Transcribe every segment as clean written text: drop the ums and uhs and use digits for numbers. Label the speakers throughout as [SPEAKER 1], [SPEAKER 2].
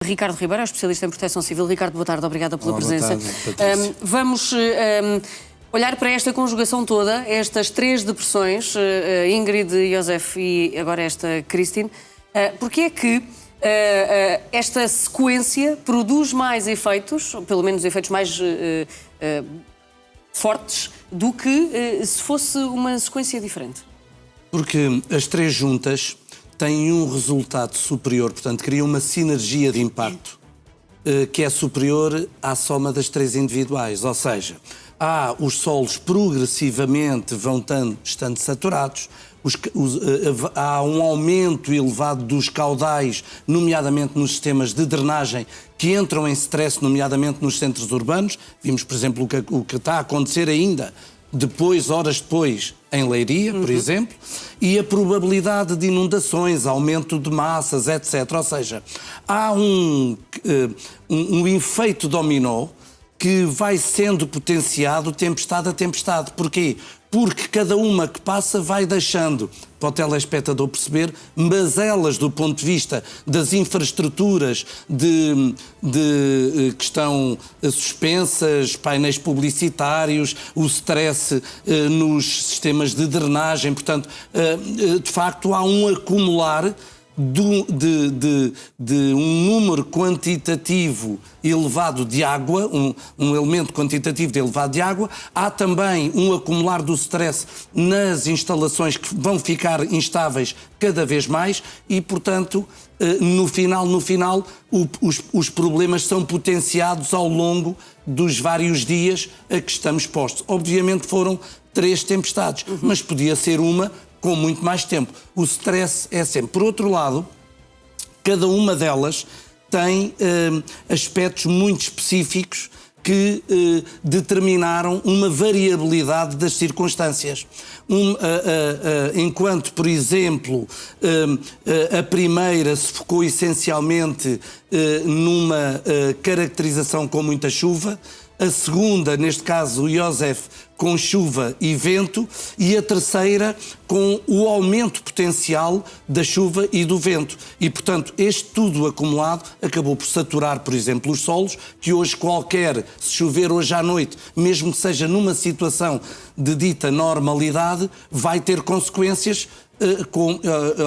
[SPEAKER 1] Ricardo Ribeiro, especialista em proteção civil. Ricardo, boa tarde, obrigada pela presença.
[SPEAKER 2] Tarde,
[SPEAKER 1] vamos olhar para esta conjugação toda, estas três depressões, Ingrid, Josef e agora esta Christine. Porque é que esta sequência produz mais efeitos, ou pelo menos efeitos mais fortes, do que se fosse uma sequência diferente?
[SPEAKER 2] Porque as três juntas têm um resultado superior, portanto, criam uma sinergia de impacto que é superior à soma das três individuais. Ou seja, os solos progressivamente vão estando saturados, há um aumento elevado dos caudais, nomeadamente nos sistemas de drenagem, que entram em stress, nomeadamente nos centros urbanos. Vimos, por exemplo, o que está a acontecer ainda horas depois, em Leiria, por exemplo, e a probabilidade de inundações, aumento de massas, etc. Ou seja, há um efeito dominó que vai sendo potenciado tempestade a tempestade. Porquê? Porque cada uma que passa vai deixando, para o telespectador perceber, mazelas do ponto de vista das infraestruturas que estão suspensas, painéis publicitários, o stress nos sistemas de drenagem. Portanto, de facto, há um acumular de um número quantitativo elevado de água, um elemento quantitativo elevado de água. Há também um acumular do stress nas instalações que vão ficar instáveis cada vez mais e, portanto, no final, os problemas são potenciados ao longo dos vários dias a que estamos expostos. Obviamente foram 3 tempestades, mas podia ser uma com muito mais tempo. O stress é sempre. Por outro lado, cada uma delas tem aspectos muito específicos que determinaram uma variabilidade das circunstâncias. Enquanto, por exemplo, a primeira se focou essencialmente numa caracterização com muita chuva, a segunda, neste caso, o Josef, com chuva e vento, e a terceira com o aumento potencial da chuva e do vento. E, portanto, este tudo acumulado acabou por saturar, por exemplo, os solos, que hoje se chover hoje à noite, mesmo que seja numa situação de dita normalidade, vai ter consequências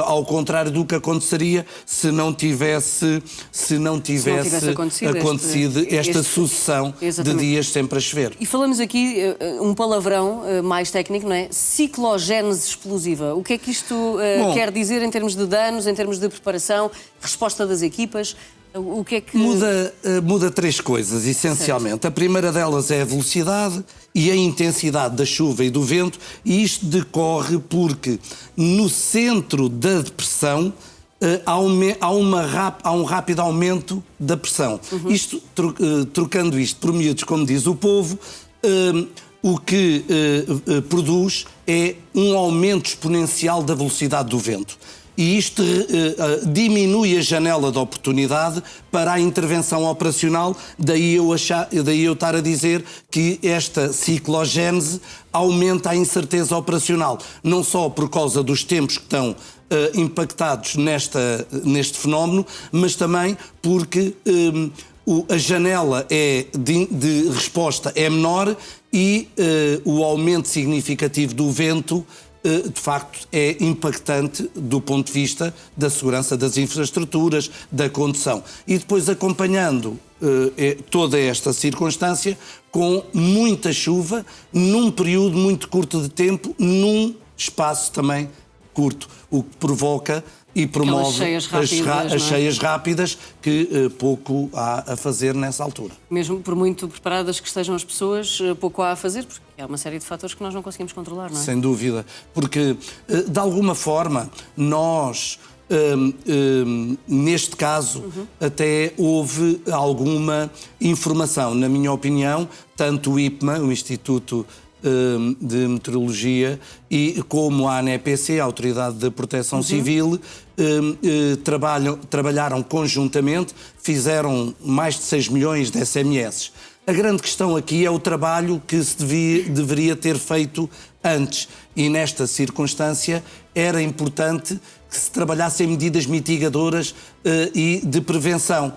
[SPEAKER 2] ao contrário do que aconteceria se não tivesse acontecido esta sucessão de dias sempre a chover.
[SPEAKER 1] E falamos aqui um palavrão mais técnico, não é? Ciclogénese explosiva. O que é que isto quer dizer em termos de danos, em termos de preparação, resposta das equipas? O que é que...
[SPEAKER 2] Muda 3 coisas, essencialmente. Certo. A primeira delas é a velocidade e a intensidade da chuva e do vento, e isto decorre porque no centro da depressão há um rápido aumento da pressão. Trocando isto por miúdos, como diz o povo, o que produz é um aumento exponencial da velocidade do vento. E isto diminui a janela de oportunidade para a intervenção operacional, daí eu estar a dizer que esta ciclogénese aumenta a incerteza operacional, não só por causa dos tempos que estão impactados neste fenómeno, mas também porque a janela de resposta é menor e o aumento significativo do vento de facto é impactante do ponto de vista da segurança das infraestruturas, da condução. E depois acompanhando toda esta circunstância com muita chuva, num período muito curto de tempo, num espaço também curto, o que provoca e promove as cheias rápidas que pouco há a fazer nessa altura.
[SPEAKER 1] Mesmo por muito preparadas que estejam as pessoas, pouco há a fazer, porque há uma série de fatores que nós não conseguimos controlar, não é?
[SPEAKER 2] Sem dúvida, porque de alguma forma nós, neste caso, até houve alguma informação, na minha opinião, tanto o IPMA, o Instituto de Meteorologia, e como a ANEPC, a Autoridade de Proteção Civil, trabalharam conjuntamente, fizeram mais de 6 milhões de SMS. A grande questão aqui é o trabalho que se deveria ter feito antes, e nesta circunstância era importante que se trabalhassem medidas mitigadoras e de prevenção.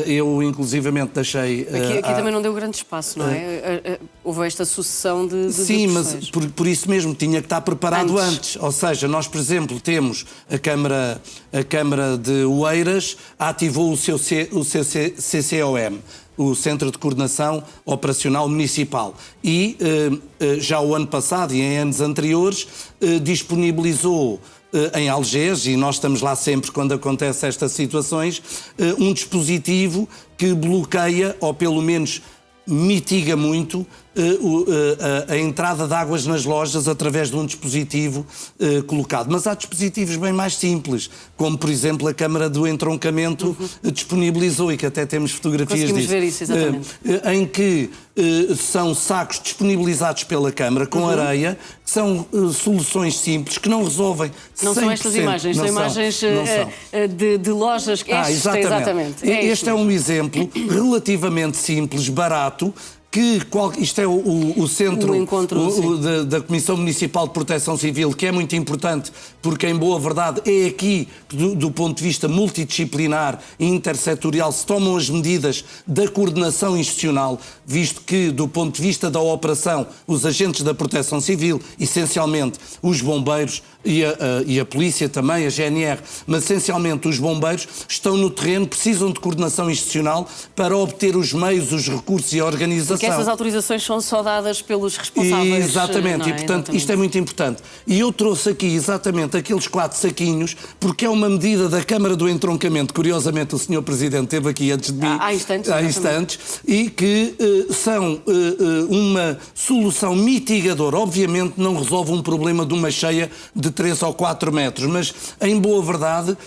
[SPEAKER 2] Eu, inclusivamente, deixei...
[SPEAKER 1] Aqui também não deu grande espaço, não é? Houve esta sucessão de
[SPEAKER 2] Sim, mas
[SPEAKER 1] depressões.
[SPEAKER 2] por isso mesmo tinha que estar preparado antes. Ou seja, nós, por exemplo, temos a Câmara de Oeiras ativou o seu CCOM, o Centro de Coordenação Operacional Municipal. E já o ano passado e em anos anteriores disponibilizou em Algés, e nós estamos lá sempre quando acontecem estas situações, um dispositivo que bloqueia, ou pelo menos mitiga muito, a entrada de águas nas lojas através de um dispositivo colocado. Mas há dispositivos bem mais simples, como, por exemplo, a Câmara do Entroncamento disponibilizou, e que até temos fotografias disso.
[SPEAKER 1] Ver isso, exatamente.
[SPEAKER 2] Em que são sacos disponibilizados pela Câmara com areia, que são soluções simples, que não resolvem 100%.
[SPEAKER 1] Não são estas imagens, são imagens de lojas. Exatamente.
[SPEAKER 2] Este é um exemplo relativamente simples, barato, que isto é o centro da Comissão Municipal de Proteção Civil, que é muito importante, porque, em boa verdade, é aqui que, do ponto de vista multidisciplinar e intersetorial, se tomam as medidas da coordenação institucional, visto que, do ponto de vista da operação, os agentes da Proteção Civil, essencialmente os bombeiros e a polícia também, a GNR, mas essencialmente os bombeiros, estão no terreno, precisam de coordenação institucional para obter os meios, os recursos e a organização.
[SPEAKER 1] Porque essas autorizações são só dadas pelos responsáveis.
[SPEAKER 2] Exatamente, e portanto isto é muito importante. E eu trouxe aqui exatamente aqueles 4 saquinhos, porque é uma medida da Câmara do Entroncamento, curiosamente o Sr. Presidente esteve aqui antes de mim,
[SPEAKER 1] há instantes,
[SPEAKER 2] e que são uma solução mitigadora. Obviamente não resolve um problema de uma cheia de 3 ou 4 metros, mas em boa verdade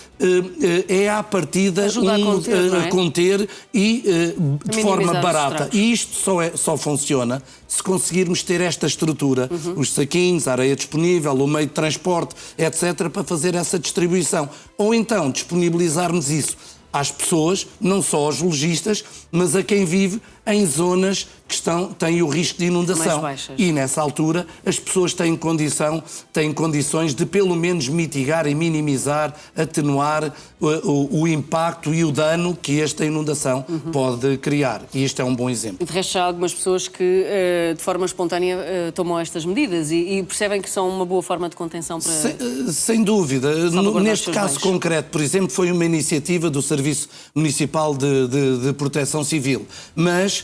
[SPEAKER 2] é à partida
[SPEAKER 1] a
[SPEAKER 2] conter e de forma barata. E isto só funciona se conseguirmos ter esta estrutura, os saquinhos, a areia disponível, o meio de transporte, etc., para fazer essa distribuição. Ou então disponibilizarmos isso às pessoas, não só aos lojistas, mas a quem vive em zonas que têm o risco de inundação. E nessa altura as pessoas têm condições de pelo menos mitigar e minimizar, atenuar o impacto e o dano que esta inundação pode criar. E este é um bom exemplo.
[SPEAKER 1] E de resto há algumas pessoas que de forma espontânea tomam estas medidas e percebem que são uma boa forma de contenção para...
[SPEAKER 2] Sem dúvida. Neste caso concreto, por exemplo, foi uma iniciativa do Serviço Municipal de Proteção Civil. Mas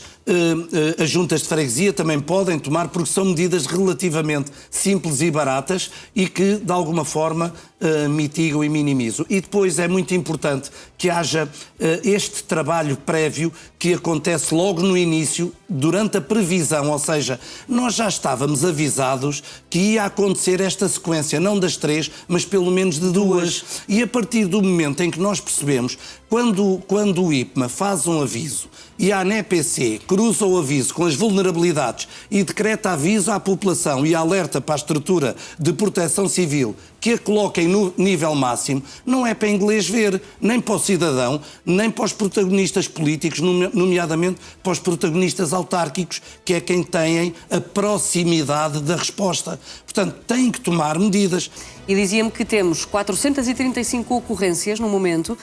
[SPEAKER 2] as juntas de freguesia também podem tomar, porque são medidas relativamente simples e baratas e que, de alguma forma, mitigam e minimizam. E depois é muito importante que haja este trabalho prévio que acontece logo no início, durante a previsão, ou seja, nós já estávamos avisados que ia acontecer esta sequência, não das 3, mas pelo menos de 2. E a partir do momento em que nós percebemos, quando o IPMA faz um aviso e a ANEPC cruza o aviso com as vulnerabilidades e decreta aviso à população e alerta para a estrutura de proteção civil que a coloquem no nível máximo, não é para inglês ver, nem para o cidadão, nem para os protagonistas políticos, nomeadamente para os protagonistas autárquicos, que é quem têm a proximidade da resposta. Portanto, têm que tomar medidas.
[SPEAKER 1] E dizia-me que temos 435 ocorrências no momento,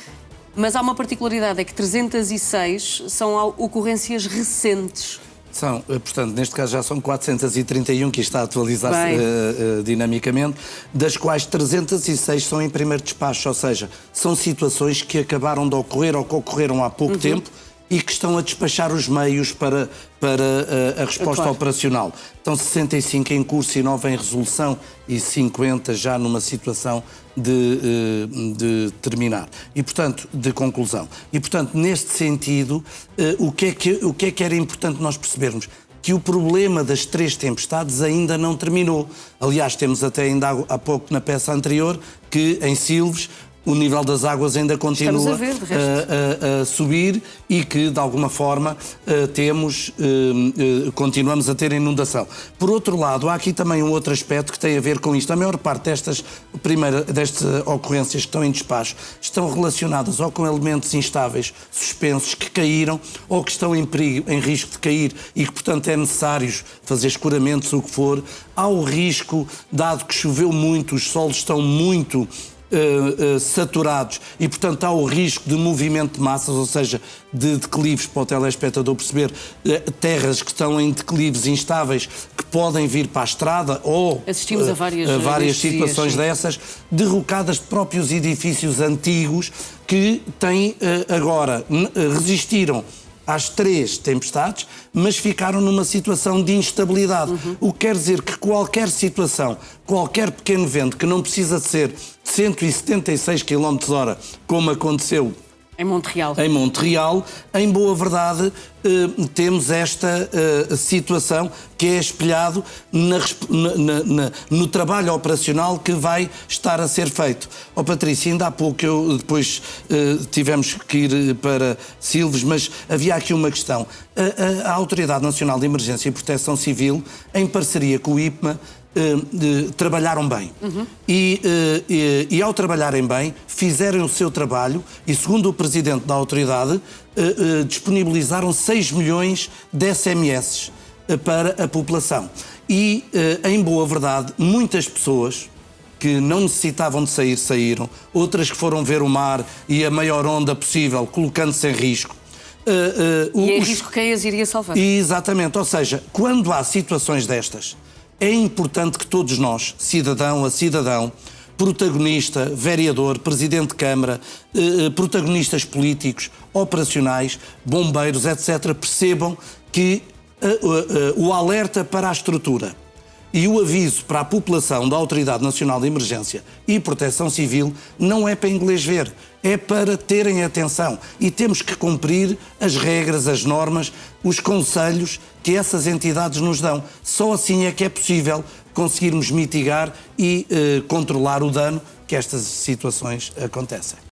[SPEAKER 1] mas há uma particularidade, é que 306 são ocorrências recentes.
[SPEAKER 2] São, portanto, neste caso já são 431, que está a atualizar-se dinamicamente, das quais 306 são em primeiro despacho, ou seja, são situações que acabaram de ocorrer ou que ocorreram há pouco tempo e que estão a despachar os meios para a resposta operacional. Estão 65 em curso e 9 em resolução e 50 já numa situação de terminar. E, portanto, de conclusão. E, portanto, neste sentido, o que é que era importante nós percebermos? Que o problema das 3 tempestades ainda não terminou. Aliás, temos até ainda há pouco na peça anterior que em Silves o nível das águas ainda continua a subir e que, de alguma forma, continuamos a ter inundação. Por outro lado, há aqui também um outro aspecto que tem a ver com isto. A maior parte destas ocorrências que estão em despacho estão relacionadas ou com elementos instáveis, suspensos, que caíram ou que estão em perigo, em risco de cair e que, portanto, é necessário fazer escoramentos, o que for. Há o risco, dado que choveu muito, os solos estão muito saturados e, portanto, há o risco de movimento de massas, ou seja, de declives, para o telespectador perceber, terras que estão em declives instáveis que podem vir para a estrada ou
[SPEAKER 1] assistimos a várias
[SPEAKER 2] situações dessas, derrocadas de próprios edifícios antigos que têm agora, resistiram às 3 tempestades, mas ficaram numa situação de instabilidade. O que quer dizer que qualquer situação, qualquer pequeno vento, que não precisa de ser 176 km/h, como aconteceu
[SPEAKER 1] em Montreal.
[SPEAKER 2] Em boa verdade, temos esta situação que é espelhado no trabalho operacional que vai estar a ser feito. Patrícia, ainda há pouco, depois tivemos que ir para Silves, mas havia aqui uma questão. A Autoridade Nacional de Emergência e Proteção Civil, em parceria com o IPMA, trabalharam bem. E ao trabalharem bem, fizeram o seu trabalho e, segundo o Presidente da Autoridade, disponibilizaram 6 milhões de SMS para a população. E, em boa verdade, muitas pessoas que não necessitavam de sair, saíram. Outras que foram ver o mar e a maior onda possível, colocando-se em risco.
[SPEAKER 1] E em risco quem as iria salvar.
[SPEAKER 2] Exatamente. Ou seja, quando há situações destas, é importante que todos nós, cidadão a cidadão, protagonista, vereador, presidente de Câmara, protagonistas políticos, operacionais, bombeiros, etc., percebam que o alerta para a estrutura e o aviso para a população da Autoridade Nacional de Emergência e Proteção Civil não é para inglês ver, é para terem atenção. E temos que cumprir as regras, as normas, os conselhos que essas entidades nos dão. Só assim é que é possível conseguirmos mitigar e controlar o dano que estas situações acontecem.